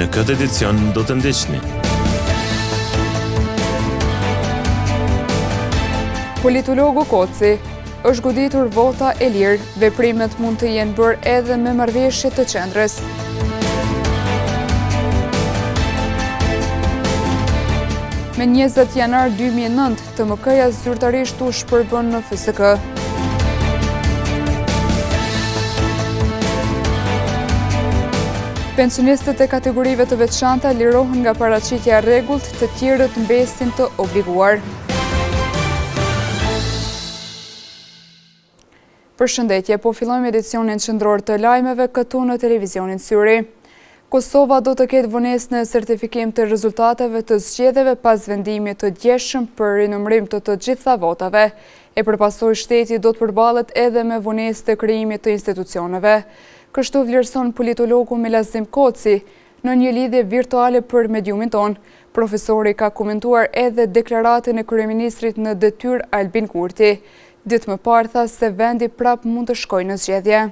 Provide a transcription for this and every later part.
Në këtë edicion do të ndiqni. Politologu Koci është goditur vota e lirë, veprimet mund të jenë bërë edhe me marrëveshje të qendrës. Me 20 janar 2009, TMK-ja zyrtarisht u shpërbën në FSK. Pensionistët e kategorive të veçanta lirohen nga paraqitja e rregullt, të tjerët mbesin të obliguar. Përshëndetje, po fillojmë edicionin qendror të lajmeve këtu në televizionin Syri. Kosova do të ketë vonesë në certifikim të rezultateve të zgjedhjeve pas vendimit të djeshëm për rinumërim të gjitha votave. E përpasoj shteti do të përballet edhe me vonesë të krijimit të institucioneve. Kështu vlerëson politologu Melazim Koci në një lidhje virtuale për mediumin ton. Profesori ka komentuar edhe deklaratën e kryeministrit në detyrë Albin Kurti. Ditë më parë tha se vendi prap mund të shkojë në zgjedhje.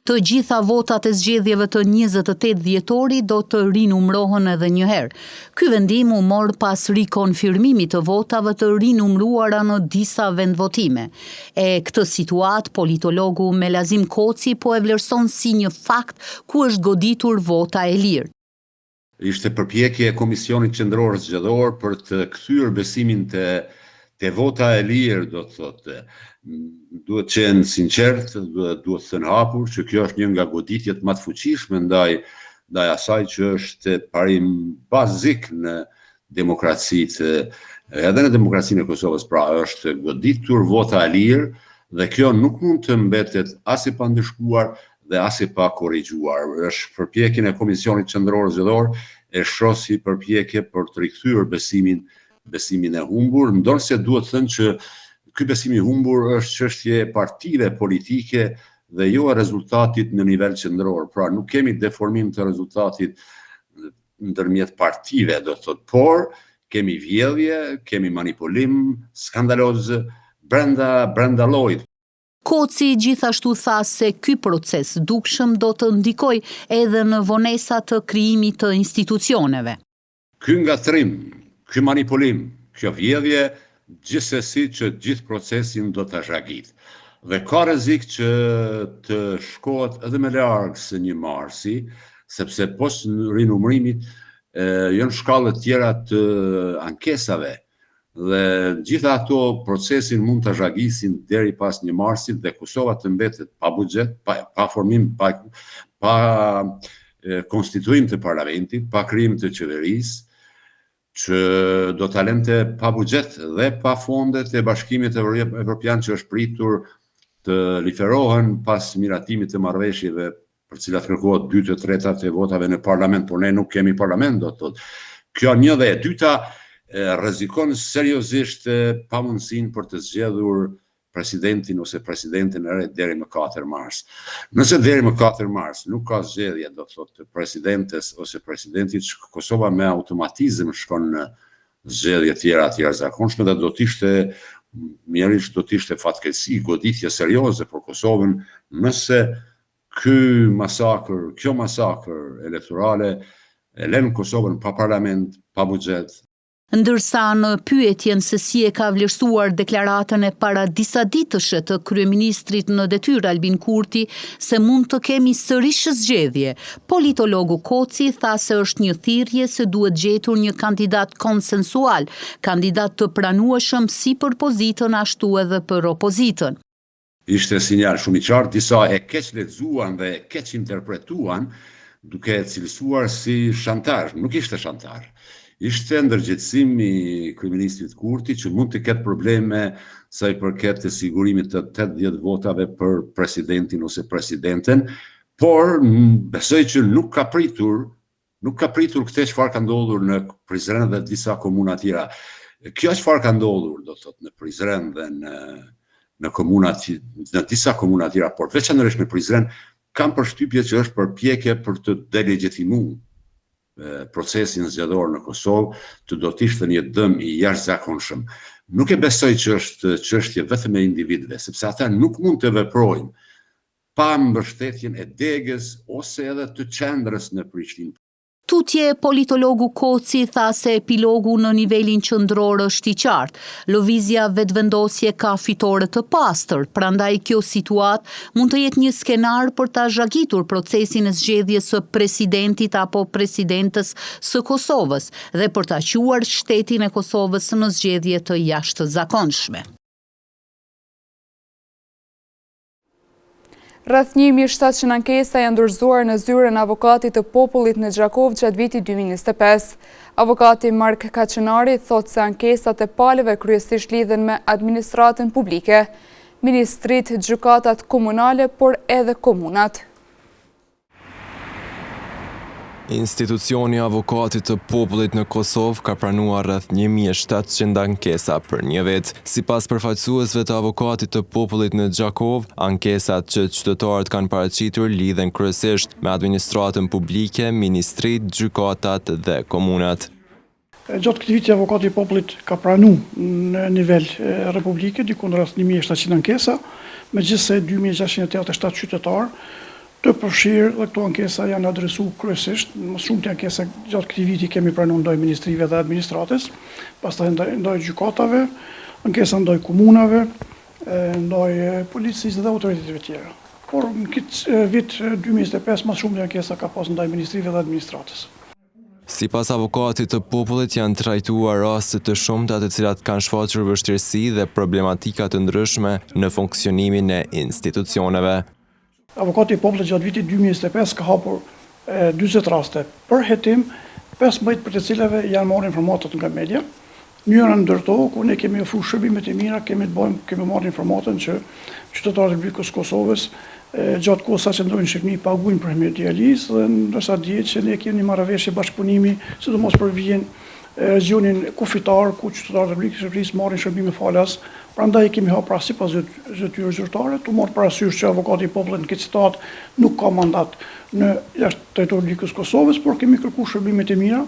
Të gjitha votat e zgjedhjeve të 28 dhjetori do të rinumërohen edhe një herë. Ky vendim u mor pas rikonfirmimit të votave të rinumëruara në disa vendvotime. E këtë situatë politologu Melazim Koci po e vlerëson si një fakt ku është goditur vota e lirë. Ishte përpjekje e Komisionit Qendror Zgjedhor për të kthyer besimin te vota e lirë, do të thotë. Duhet qenë sinqert, duhet thënë hapur që kjo është një nga goditjet më të fuqishme ndaj asaj që është parim bazik në demokracitë, edhe në demokracinë e Kosovës, pra është goditur vota e lirë dhe kjo nuk mund të mbetet as e pandëshkuar dhe as e pa korrigjuar. Është përpjekjen e Komisionit Qendror Zgjedhor e shoh si përpjekje për të rikthyer besimin e humbur, ndonse duhet thënë që ky besim i humbur është çështje e partive politike dhe jo e rezultatit në nivel qendror. Pra nuk kemi deformim të rezultatit ndërmjet partive, do të thotë, por kemi vjedhje, kemi manipulim skandaloz brenda llojit. Koci gjithashtu tha se ky proces dukshëm do të ndikojë edhe në vonesa të krijimit të institucioneve. Ky ngatrim, ky manipulim, kjo vjedhje, gjithsesi që gjithë procesin do të zhagit. Dhe ka rrezik që të shkohet edhe më larg se 1 marsi, sepse pas rinumërimit janë shkallë të tjera të ankesave dhe gjitha ato procesin mund të zhagisin deri pas 1 marsit dhe Kosova të mbetet pa buxhet, pa formim, pa konstituim të parlamentit, pa krijim të qeverisë, që do të lente pa buxhet dhe pa fondet e Bashkimit Evropian që është pritur të liferohen pas miratimit të marrëveshjeve për cilat kërkohet 2/3 të votave në parlament, por ne nuk kemi parlament, do të thotë. Kjo një dhe e dyta rrezikon seriozisht pamundësinë për të zgjedhur presidentin ose presidenten e re deri më 4 mars. Nëse deri më 4 mars nuk ka zgjedhje, do të thotë, presidentes ose presidentit, Kosova me automatizëm shkon në zgjedhje tjera të jashtëzakonshme dhe do të ishte fatkeqësi, goditje serioze për Kosovën nëse kjo masakër elektorale e lën Kosovën pa parlament, pa buxhet. Ndërsa në pyetjen se si e ka vlerësuar deklaratën e para disa ditëshe të kryeministrit në detyrë Albin Kurti se mund të kemi sërish zgjedhje, politologu Koci tha se është një thirrje se duhet gjetur një kandidat konsensual, kandidat të pranueshëm si për pozitën ashtu edhe për opozitën. Ishte sinjal shumë i qartë, disa e keq lexuan dhe e keq interpretuan duke e cilësuar si shantazh. Nuk ishte shantazh. Ishte ndërgjegjësim i kryeministrit Kurti që mund të ketë probleme sa i përket të sigurimit të 80 votave për presidentin ose presidenten, por besoj që nuk ka pritur këtë çfarë ka ndodhur në Prizren dhe disa komuna tjera. Kjo çfarë ka ndodhur, do të thotë, në Prizren dhe në disa komuna tjera, por veçanërisht në Prizren, kam përshtypje që është përpjekje për të delegjitimuar procesin zgjedhor në Kosovë, të do të ishte një dëm i jashtëzakonshëm. Nuk e besoj që është çështje vetëm e individëve, sepse ata nuk mund të veprojnë pa mbështetjen e degës ose edhe të qendrës në Prishtinë. Tutje politologu Koci tha se epilogu në nivelin qendror është i qartë. Lëvizja vetëvendosje ka fitore të pastër, prandaj kjo situatë mund të jetë një skenar për ta zhagitur procesin e zgjedhjes së presidentit apo presidentës së Kosovës dhe për ta quar shtetin e Kosovës në zgjedhje të jashtëzakonshme. Rreth 1700 ankesa janë dorëzuar në zyrën e avokatit të popullit në Gjakov gjatë vitit 2025. Avokati Mark Kaçenari thotë se ankesat e palëve kryesisht lidhen me administratën publike, ministrit, gjykatat komunale, por edhe komunat. Institucioni Avokatit të Popullit në Kosovë ka pranuar rreth 1700 ankesa për një vit. Sipas përfaqësuesve të Avokatit të Popullit në Gjakov, ankesat që qytetarët kanë paraqitur lidhen kryesisht me administratën publike, ministrit, gjykatat dhe komunat. Gjatë këtij viti Avokati i Popullit ka pranuar në nivel republike diku rreth 1700 ankesa, megjithëse 2687 qytetarë të përfshirë dhe këto ankesa janë adresu kryesisht, më shumë të ankesa gjatë këtij viti kemi pranuar ndaj ministrive dhe administratës, pastaj ndaj gjykatave, ankesa ndaj komunave, ndaj policisë dhe autoriteteve tjera. Por në këtë vit 2025 më shumë të ankesa ka pas ndaj ministrive dhe administratës. Sipas Avokatit të Popullit janë trajtuar raste të shumta të cilat kanë shfaqur vështirësi dhe problematika të ndryshme në funksionimin e institucioneve. Avokati i Popullit gjatë vitit 2025 ka hapur 40 raste për hetim, 15 për të cilave janë marrë informatat nga media. Mënyra ndërtohu ku ne kemi ofruar shërbimet e mira, kemi marrë informatën që qytetarët e Republikës Kosovës gjatë kohës sa që ndojnë shikni paguajnë për hemodializë dhe ndërsa dihet që ne kemi një marrëveshje bashkëpunimi, sidomos për vijën regionin kufitar ku qytetarët e Republikës marrin shërbime falas. Prandaj kemi hapur pra sipas zyrtyrës zyrtare, tu marr parasysh që Avokati i Popullit në këtë citat nuk ka mandat në jashtë territorit të Republikës Kosovës, por kemi kërkuar shërbimet e mira,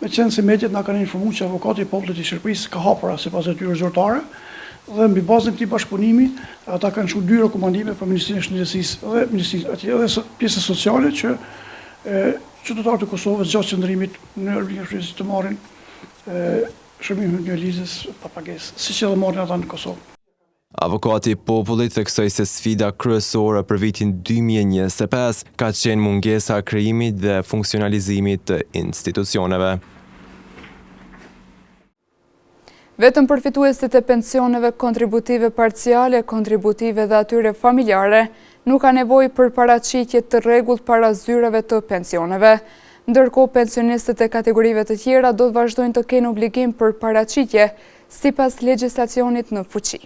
meqense mediat na kanë informuar që Avokati i Popullit i Shqipërisë ka hapur sipas zyrtyrës zyrtare dhe mbi bazën e këtij bashkëpunimi ata kanë shkruar 2 rekomandime për Ministrinë e Shëndetësisë dhe Ministrinë atje dhe pjesës sociale që qytetarët e Kosovës gjatë qëndrimit në Republikën të marrin shërbime hemodializës pa pagesë, siç edhe marrin ata në Kosovë. Avokati i Popullit theksoi se sfida kryesore për vitin 2025 ka qenë mungesa e krijimit dhe funksionalizimit të institucioneve. Vetëm përfituesit e pensioneve kontributive parciale, kontributive dhe atyre familjare nuk ka nevojë për paraqitje të rregullt para zyrave të pensioneve. Ndërkohë pensionistët e kategorive të tjera do të vazhdojnë të kenë obligim për paraqitje sipas legjislacionit në fuqi.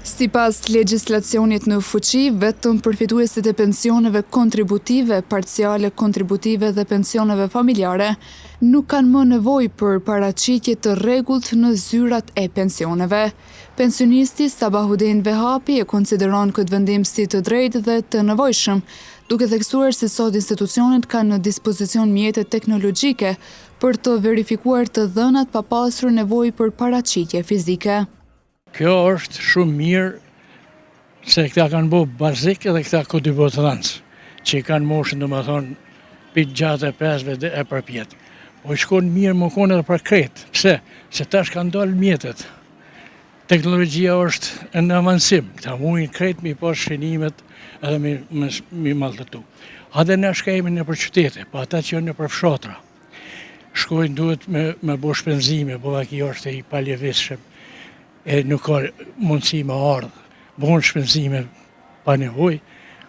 Sipas legjislacionit në fuqi, vetëm përfituesit e pensioneve kontributive, parciale kontributive dhe pensioneve familjare nuk kanë më nevojë për paraqitje të rregullt në zyrat e pensioneve. Pensionisti Sabahudin Vehapi e konsideron këtë vendim si të drejtë dhe të nevojshëm, duke theksuar se sot institucionet kanë në dispozicion mjete teknologjike për të verifikuar të dhënat pa pasur nevojë për paraqitje fizike. Kjo është shumë mirë se këta kanë bo bazik edhe këta kontributantë që kanë moshën dhe më thonë për 65 dhe e përpjet. Po shkon mirë më konë edhe për kretë. Pse? Se tash kanë dalë mjetet. Teknologjia është në avancim. Këta mujnë kretë mi pas shënimet edhe mi maltëtu. Hadhe ne shkajme në për qytete, pa ata që janë në për fshatra. Shkojnë duhet me bo shpenzime, bo aki është i paljevishëm. E nuk ka mundësi me ardhë, bon shpenzime pa nevoj,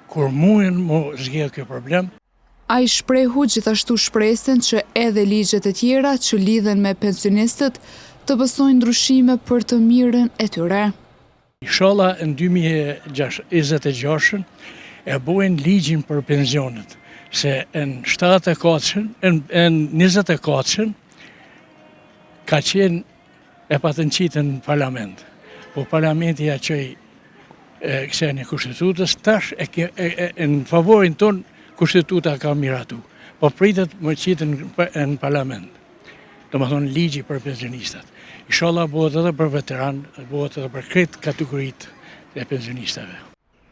kur mujnë më zgjedhë kjo problem. A i shprehu gjithashtu shpresin që edhe ligjet e tjera që lidhen me pensionistët të bësojnë ndryshime për të mirën e tyre. Inshallah në 2026 e bojnë ligjin për pensionet, se në 24 ka qenë e patën qitë në parlament. Po parlamenti ja qëj këseni kushtetutës, tash në favorin tonë kushtetuta ka miratu. Po pritet më qitë në parlament. Do më thonë ligji për pensionistat. Inshallah bëhet edhe për veteran, bëhet edhe për kretë kategorit e pensionistave.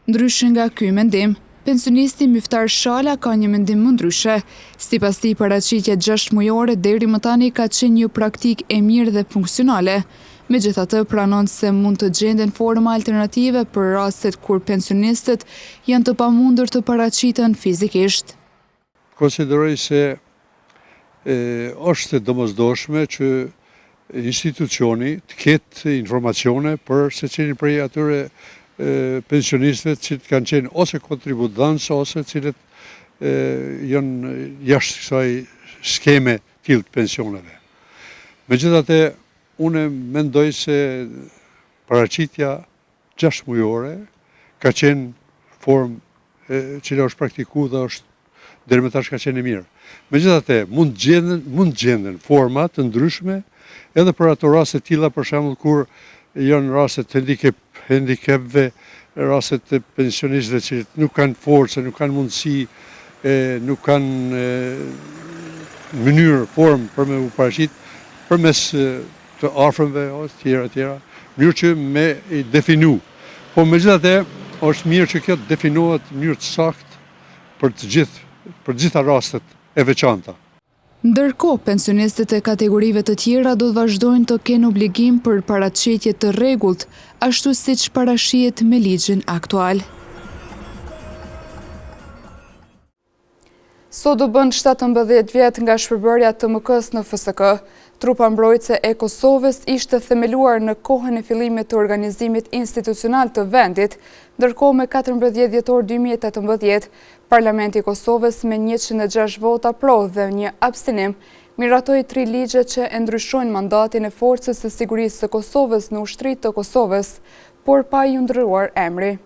Ndryshe nga ky mendim, pensionisti Myftar Shala ka një mendim më ndryshe. Sipas tij, paraqitja 6 mujore deri më tani ka qenë një praktikë e mirë dhe funksionale. Megjithatë, pranon se mund të gjenden forma alternative për rastet kur pensionistët janë të pamundur të paraqiten fizikisht. Konsideroj se është domosdoshme që institucioni të ketë informacione për secilin prej atyre pensionistëve që kanë qenë ose kontributantë ose cilët janë jashtë kësaj skeme tillë të pensioneve. Megjithatë, unë mendoj se paraqitja 6 mujore ka qenë formë që është praktikuar dhe është deri më tash ka qenë mirë. Megjithatë, mund gjenden forma të ndryshme edhe për ato raste tilla, për shembull kur janë rastet handicapëve, rastet të pensionistëve që nuk kanë forcë, nuk kanë mundësi, nuk kanë mënyrë, formë për me u paraqit përmes të afërmve ose tjera, mënyrë që me i definu. Po megjithatë, është mirë që kjo të definohet në mënyrë të saktë për të gjitha rastet e veçanta. Ndërkohë, pensionistët e kategorive të tjera do të vazhdojnë të kenë obligim për paraqitje të rregullt, ashtu siç parashihet me ligjin aktual. Sot do bën 17 vjet nga shpërbërja të TMK-s në FSK. Trupa mbrojtëse e Kosovës ishte themeluar në kohën e fillimit të organizimit institucional të vendit, ndërkohë me 14 dhjetor 2018, Parlamenti i Kosovës me 106 vota pro dhe një abstinim, miratoi 3 ligje që e ndryshojnë mandatin e Forcës së Sigurisë së Kosovës në ushtri të Kosovës, por pa iu ndryshuar emri.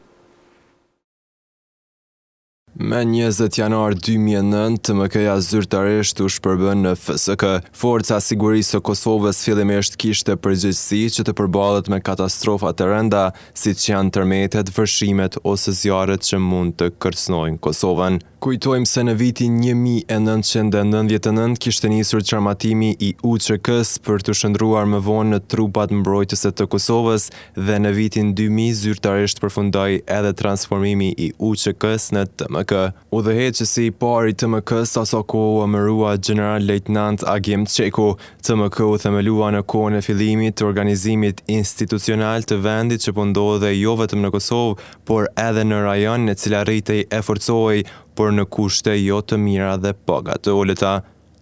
Me 20 janar 2009, TMK-ja zyrtarisht u shpërbën në FSK. Forca e Sigurisë së Kosovës fillimisht kishte përgjegjësi që të përballet me katastrofa të rënda, siç janë tërmetet, vërshimet ose zjarret që mund të kërcënojnë Kosovën. Kujtojmë se në vitin 1999 kishte nisur çarmatimi i UÇK-s për të shndruar më vonë në trupat mbrojtëse të Kosovës dhe në vitin 2000 zyrtarisht përfundoi edhe transformimi i UÇK-s në TMK. Udhëheqësi i parë i TMK-s aso kohë u emërua General Lejtnant Agim Çeku. TMK u themelua në kohën e fillimit të organizimit institucional të vendit që po ndodhej jo vetëm në Kosovë, por edhe në rajon, e cila rritej e forcohej, por në kushte jo të mira dhe paga të ulëta.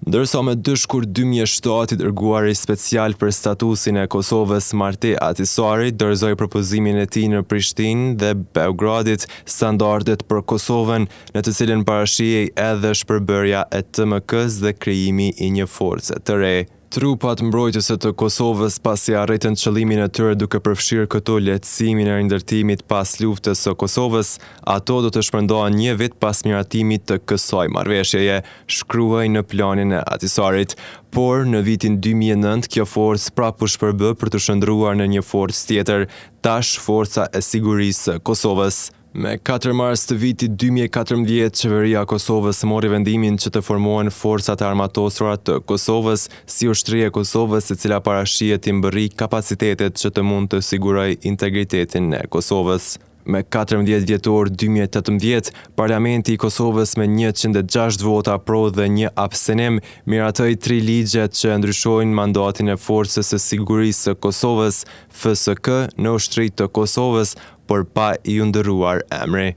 Ndërsa me dëshkur 2007 i dërguari special për statusin e Kosovës Marti Ahtisaari dorëzoi propozimin e tij në Prishtinë dhe Beogradit standardet për Kosovën, në të cilën parashihej edhe shpërbërja e TMK-s dhe krijimi i një force të re. Trupat mbrojtëse të Kosovës pasi arritën qëllimin e tyre duke përfshirë këto lehtësimin e rindërtimit pas luftës së Kosovës, ato do të shpërndohen 1 vit pas miratimit të kësaj marrëveshjeje, shkruhej në planin e Ahtisaarit. Por në vitin 2009 kjo forcë prapë u shpërbë për të shndruar në një forcë tjetër, tash Forca e Sigurisë së Kosovës. Me 4 mars të vitit 2014, qeveria e Kosovës mori vendimin që të formohen forcat e armatosura të Kosovës si ushtri e Kosovës, e cila parashihet të mbërri kapacitetet që të mund të sigurojë integritetin e Kosovës. Me 14 dhjetor 2018, Parlamenti i Kosovës me 106 vota pro dhe një abstenim miratoi 3 ligje që ndryshojnë mandatin e Forcës së Sigurisë së Kosovës, FSK, në ushtri të Kosovës, por pa i ndërruar emri.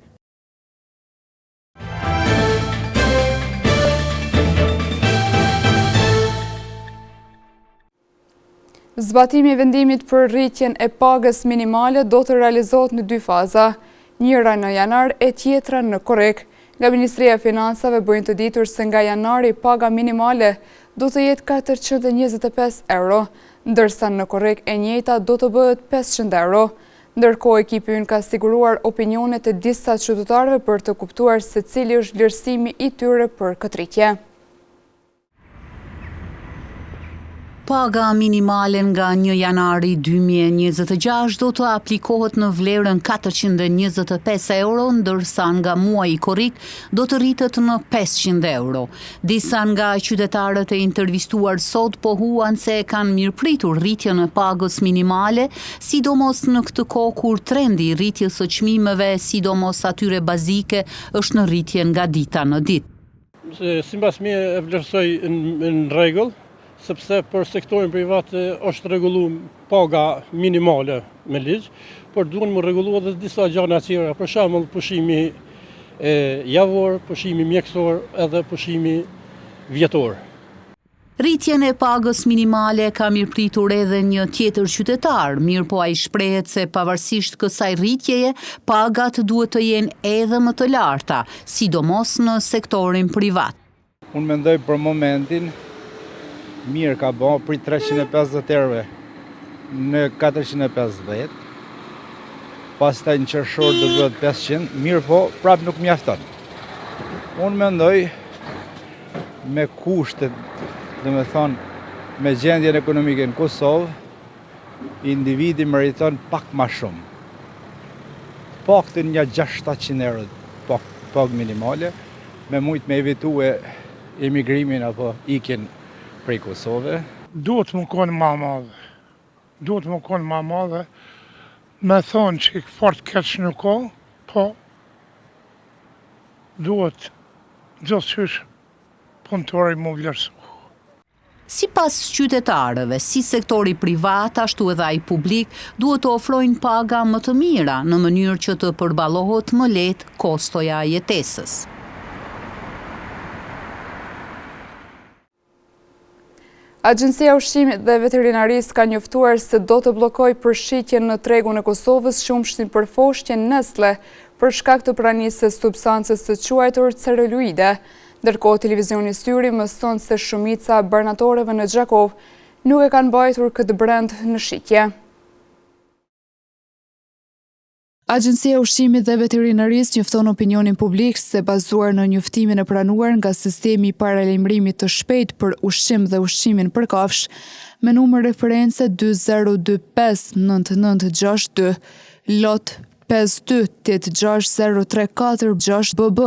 Zbatimi i vendimit për rritjen e pagës minimale do të realizohet në 2 faza, njëra në janar e tjetra në korrik. Nga Ministria e Financave bëjnë të ditur se nga janari paga minimale do të jetë 425 euro, ndërsa në korrik e njëjta do të bëhet 500 euro. Ndërkohë, ekipi ynë ka siguruar opinionet e disa qytetarëve për të kuptuar se cili është vlerësimi i tyre për këtë rritje. paga minimale nga 1 janari 2026 do të aplikohet në vlerën 425 euro, ndërsa nga muaji korrik do të rritet në 500 euro. Disa nga qytetarët e intervistuar sot pohuan se e kanë mirëpritur rritjen e pagës minimale, sidomos në këtë kohë kur trendi i rritjes së çmimeve, sidomos atyre bazike, është në rritje nga dita në ditë. Sipas mie e vlerësoj në rregull, sepse për sektorin privat është rregulluar paga minimale me ligj, por duhen më rregulluar edhe disa gjëra tjera, për shembull pushimi javor, pushimi mjekësor edhe pushimi vjetor. Rritjen e pagës minimale ka mirëpritur edhe një tjetër qytetar, mirë po ai shprehet se pavarësisht kësaj rritjeje, pagat duhet të jenë edhe më të larta, sidomos në sektorin privat. Unë mendoj për momentin mirë ka bë për 350 euro në 450, pastaj në qershor do bëhet 500, mirë po prap nuk mjafton. Unë mendoj me kushtet, me gjendjen ekonomike në Kosovë, individi meriton pak ma shumë. Paktën një 600-700 euro pagë minimale, me mujt me evitue emigrimin apo ikjen prej Kosove. Duhet më konë ma madhe, me thonë që fort keq nuk ka, po duhet gjithçysh punëtori më vlerësu. Sipas qytetarëve, si sektori privat, ashtu edhe ai publik, duhet të ofrojnë paga më të mira në mënyrë që të përballohet më lehtë kostoja e jetesës. Agjencia e Ushqimit dhe Veterinarisë ka njoftuar se do të bllokojë përshitjen në tregun e Kosovës qumshtin për foshqen Nestle për shkak të pranisë së substancës së quajtur celuloide. Ndërkohë televizioni Syri mëson se shumica e barnatorëve në Gjakov nuk e kanë mbajtur këtë brend në shitje. Agjencia e Ushqimit dhe Veterinarisë njofton opinionin publik se bazuar në njoftimin e pranuar nga sistemi i paralajmërimit të shpejtë për ushqim dhe ushqimin për kafsh, me numër reference 20259962, lot 52860346 BB,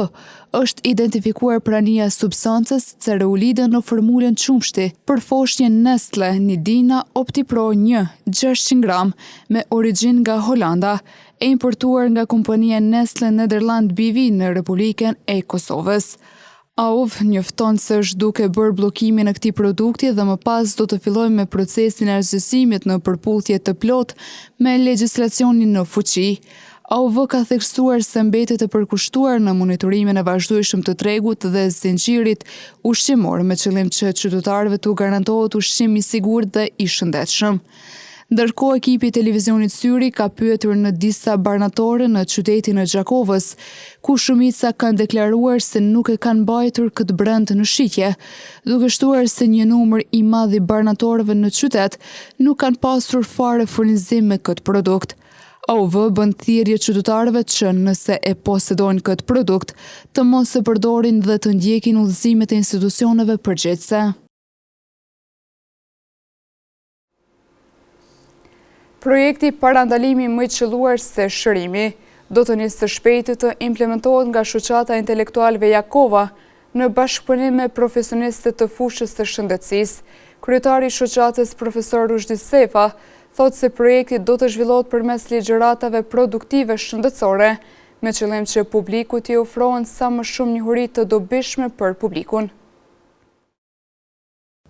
është identifikuar prania e substancës cereulide në formulën qumshti për foshqen Nestle Nidina OptiPro 1 600 gram me origjinë nga Holanda, e importuar nga kompania Nestle Nederland BV në Republikën e Kosovës. AUV njofton se është duke bërë bllokimin e këtij produkti dhe më pas do të fillojë me procesin e arsyesimit në përputhje të plotë me legjislacionin në fuqi. AUV ka theksuar se mbetet e përkushtuar në monitorimin e vazhdueshëm të tregut dhe zinxhirit ushqimor me qëllim që qytetarëve t'u garantohet ushqim i sigurt dhe i shëndetshëm. Ndërkohë ekipi i televizionit Syri ka pyetur në disa barnatore në qytetin e Gjakovës, ku shumica kanë deklaruar se nuk e kanë mbajtur këtë brend në shitje, duke shtuar se një numër i madh i barnatorëve në qytet nuk kanë pasur fare furnizim me këtë produkt. AUV bën thirrje qytetarëve që nëse e posedojnë këtë produkt, të mos e përdorin dhe të ndjekin udhëzimet e institucioneve përgjegjëse. Projekti parandalimi më i qelluar se shërimi do të nisë së shpejti të implementohet nga Shoqata e Intelektualëve Jakova në bashkëpunim me profesionistët të fushës së shëndetësisë. Kryetari i shoqatës profesor Rushdi Sefa thotë se projekti do të zhvillohet përmes ligjëratave produktive shëndetësore, me qëllim që publiku t'i ofrohen sa më shumë njohuri të dobishme për publikun.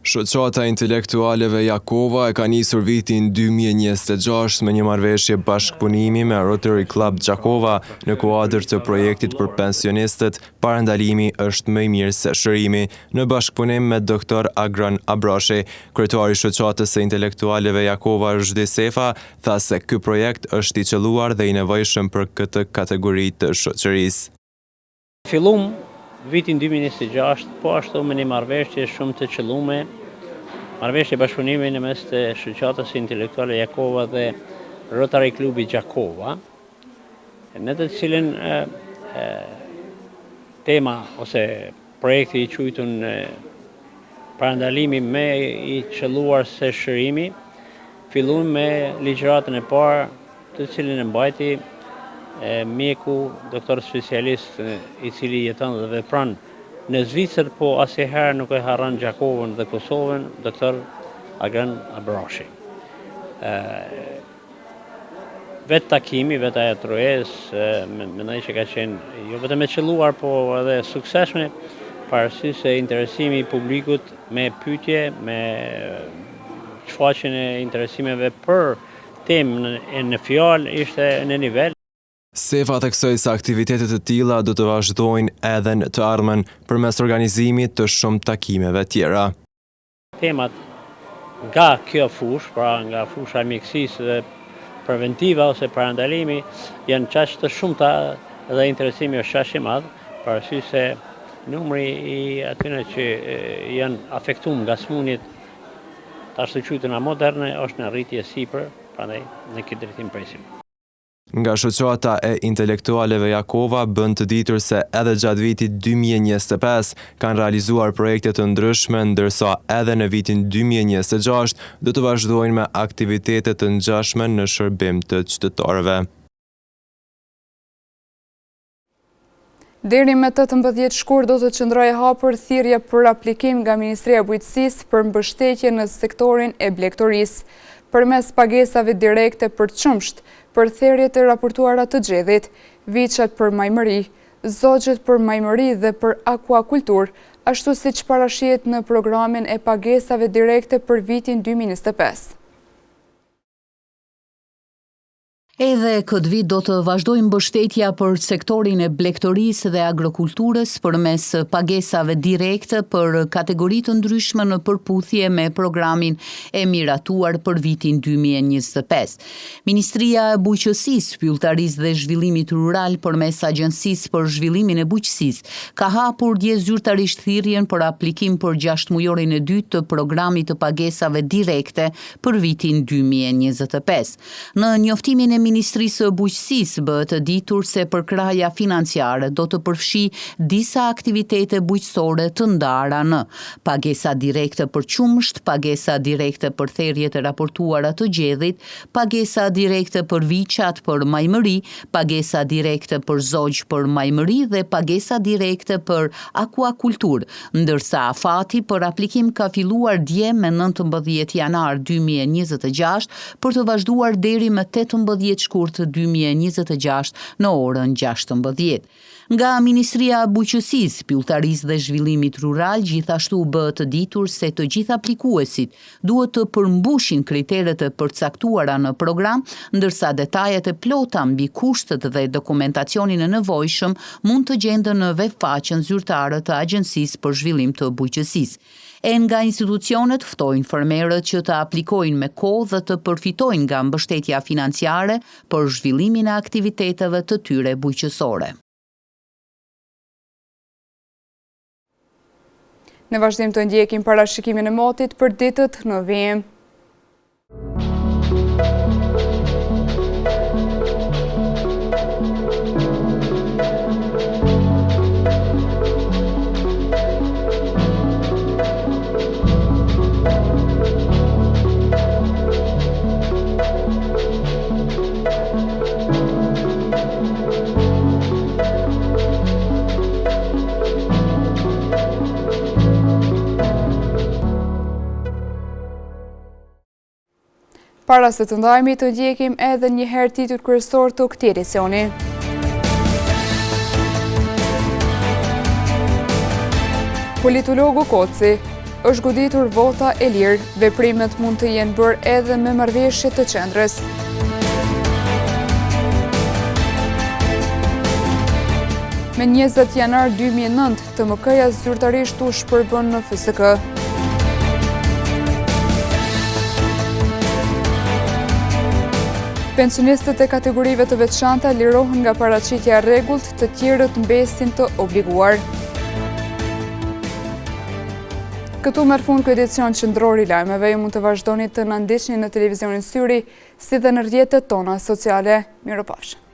Shoqata Intelektualeve Jakova e ka nisur vitin 2026 me një marrëveshje bashkëpunimi me Rotary Club Gjakova në kuadër të projektit për pensionistët Parandalimi është më i mirë se shërimi, në bashkëpunim me Dr. Agran Abrashi. Kryetari i Shoqatës së Intelektualeve Jakova Rushdi Sefa tha se ky projekt është i qelluar dhe i nevojshëm për këtë kategori të shoqërisë. Fillum vitin 2026, po ashtu me një marrëveshje shumë të qellume, marrëveshje bashkëpunimi në mes të Shoqatës Intelektuale Jakova dhe Rotary Klubi Gjakova, në të cilën tema ose projekti i quajtur parandalimi me i qelluar se shërimi, fillojmë me ligjëratën e parë, të cilin e mbajti mjeku, doktor specialist i cili jeton dhe vepron në Zvicër, po asnjëherë nuk e harron Gjakovën dhe Kosovën, doktor Agran Abrashi. Vetë takimi, vetë ajo trojesë, mendoj që ka qenë jo vetëm e qelluar, po edhe suksesshme, parësi se interesimi i publikut me pyetje, me shfaqjen e interesimeve për temën në fjalë ishte në nivel. Sefa theksoi se aktivitetet të tilla do të vazhdojnë edhe në të ardhmen përmes organizimit të shumë takimeve tjera. Temat nga kjo fushë, pra nga fusha e mjekësisë dhe preventiva ose parandalimi, janë qaq të shumta dhe interesimi është qaq i madh, parësi se numri i atyre që janë afektuar nga smundjet tash të quajtura moderne është në rritje sipër, prandaj në këtë drejtim presim. Nga shoqata e intelektualeve Jakova bën të ditur se edhe gjatë vitit 2025 kanë realizuar projekte të ndryshme, ndërsa edhe në vitin 2026 do të vazhdojnë me aktivitete të ngjashme në shërbim të qytetarëve. Deri me 18 shkurt do të qëndrojë hapur thirrje për aplikim nga Ministria e Bujqësisë për mbështetje në sektorin e blegtorisë, përmes pagesave direkte për qumsht, për therrjet e raportuara të gjedhit, viçat për majmëri, zogjet për majmëri dhe për akuakultur, ashtu siç parashihet në programin e pagesave direkte për vitin 2025. Edhe këtë vit do të vazhdojë mbështetja për sektorin e blegtorisë dhe agrokulturës përmes pagesave direkte për kategori të ndryshme në përputhje me programin e miratuar për vitin 2025. Ministria e Bujqësisë, Pyllëtarisë dhe Zhvillimit Rural përmes Agjencisë për Zhvillimin e Bujqësisë ka hapur dje zyrtarisht thirrjen për aplikim për 6 mujorin e dytë të programit të pagesave direkte për vitin 2025. Në njoftimin e Ministrisë së Bujqësisë bëhet ditur se përkraja financiare do të përfshi disa aktivitete bujqësore të ndara në pagesa direkte për qumsht, pagesa direkte për therrjet e raportuara të gjedhit, pagesa direkte për viçat për majmëri, pagesa direkte për zogj për majmëri dhe pagesa direkte për akuakultur, ndërsa afati për aplikim ka filluar dje me 19 janar 2026 për të vazhduar deri me 18 shkurt 2026 në orën 16. Nga Ministria e Bujqësisë, Pyllëtarisë dhe Zhvillimit Rural gjithashtu bëhet ditur se të gjithë aplikuesit duhet të përmbushin kriteret e përcaktuara në program, ndërsa detajet e plota mbi kushtet dhe dokumentacionin e nevojshëm mund të gjenden në webfaqen zyrtare të Agjencisë për Zhvillim të Bujqësisë. E nga institucionet ftojnë fermerët që të aplikojnë me kohë dhe të përfitojnë nga mbështetja financiare për zhvillimin e aktiviteteve të tyre bujqësore. Në vazhdim të ndjekim parashikimin e motit për ditët në vijim. Para se të ndajmi të ndjekim edhe një herë titull kryesor të këtij edicioni. Politologu Koci është goditur vota e lirë, veprimet mund të jenë bërë edhe me marrëveshje të qendrës. Me 20 janar 2009, TMK-ja zyrtarisht u shpërbën në FSK. Pensionistët e kategorive të veçanta lirohen nga paraqitja e rregullt, të tjerët mbesin të obliguar. Këtu merr fund ky edicion qendror i lajmeve. Ju mund të vazhdoni të na ndiqni në televizionin Syri, si dhe në rrjetet tona sociale. Mirupafshim.